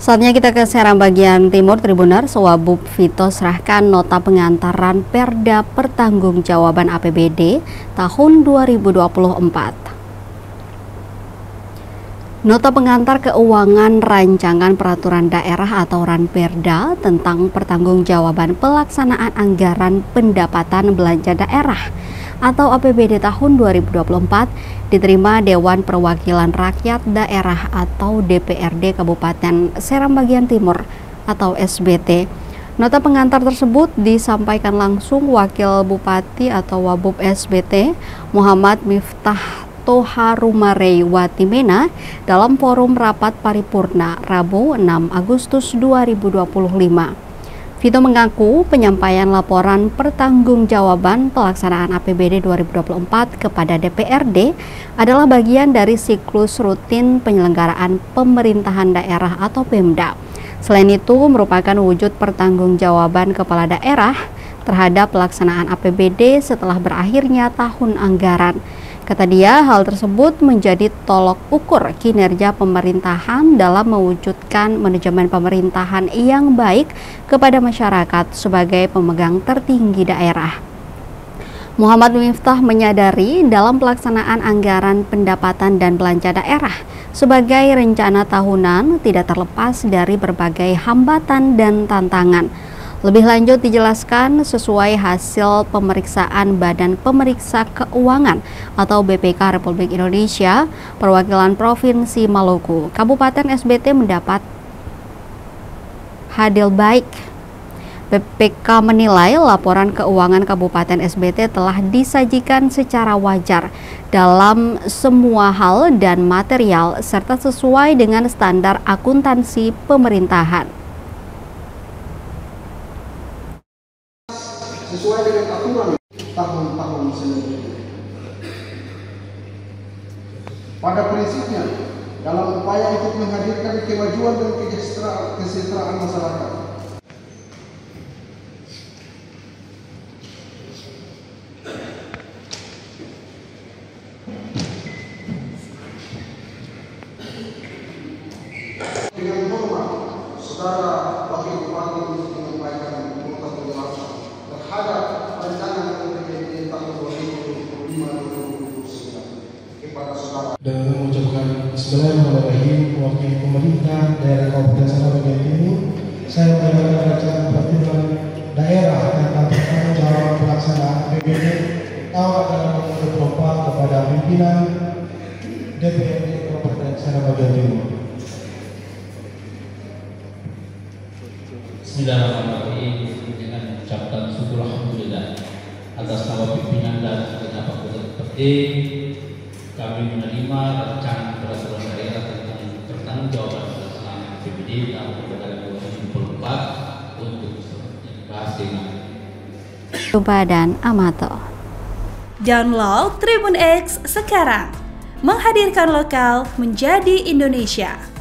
Saatnya kita ke Serang bagian timur. Tribuners, Wabub Vito serahkan nota pengantaran Perda Pertanggungjawaban APBD tahun 2024. Nota pengantar keuangan rancangan peraturan daerah atau Ranperda tentang pertanggungjawaban pelaksanaan anggaran pendapatan belanja daerah atau APBD tahun 2024 diterima Dewan Perwakilan Rakyat Daerah atau DPRD Kabupaten Serang Bagian Timur atau SBT. Nota pengantar tersebut disampaikan langsung Wakil Bupati atau Wabub SBT Muhammad Miftah Toharumare Watimena dalam forum rapat paripurna Rabu 6 Agustus 2025. Vito mengaku penyampaian laporan pertanggungjawaban pelaksanaan APBD 2024 kepada DPRD adalah bagian dari siklus rutin penyelenggaraan pemerintahan daerah atau Pemda. Selain itu, merupakan wujud pertanggungjawaban kepala daerah terhadap pelaksanaan APBD setelah berakhirnya tahun anggaran. Kata dia, hal tersebut menjadi tolok ukur kinerja pemerintahan dalam mewujudkan manajemen pemerintahan yang baik kepada masyarakat sebagai pemegang tertinggi daerah. Muhammad Miftah menyadari dalam pelaksanaan anggaran pendapatan dan belanja daerah sebagai rencana tahunan tidak terlepas dari berbagai hambatan dan tantangan. Lebih lanjut dijelaskan sesuai hasil pemeriksaan Badan Pemeriksa Keuangan atau BPK Republik Indonesia, perwakilan Provinsi Maluku, Kabupaten SBT mendapat hasil baik. BPK menilai laporan keuangan Kabupaten SBT telah disajikan secara wajar dalam semua hal dan material serta sesuai dengan standar akuntansi pemerintahan. Sesuai dengan aturan tahun-tahun sebelumnya. Pada prinsipnya, dalam upaya untuk menghadirkan kemajuan dan kesejahteraan masyarakat, dengan hormat, Saudara Wakil Bupati untuk menyampaikan nota penjelasan terhadap rancangan APBD tahun 2025-2029 kepada saudara. Dan mengucapkan Bismillahirrahmanirrahim, Wakil Pemerintah Daerah Kabupaten Serang Bagian Timur, saya menyatakan rancangan peraturan daerah tentang pertanggungjawaban pelaksanaan APBD tahun 2024 kepada pimpinan DPRD Kabupaten Serang Bagian Timur. Bismillahirrahmanirrahim. Dengan mengucapkan syukur alhamdulillah atas nama pimpinan dan segenap anggota DPRD, kami menerima rancangan peraturan daerah tentang pertanggungjawaban pelaksanaan APBD tahun 2024 untuk dibahas dengan Jumpa dan Amato. Download Tribun X sekarang, menghadirkan lokal menjadi Indonesia.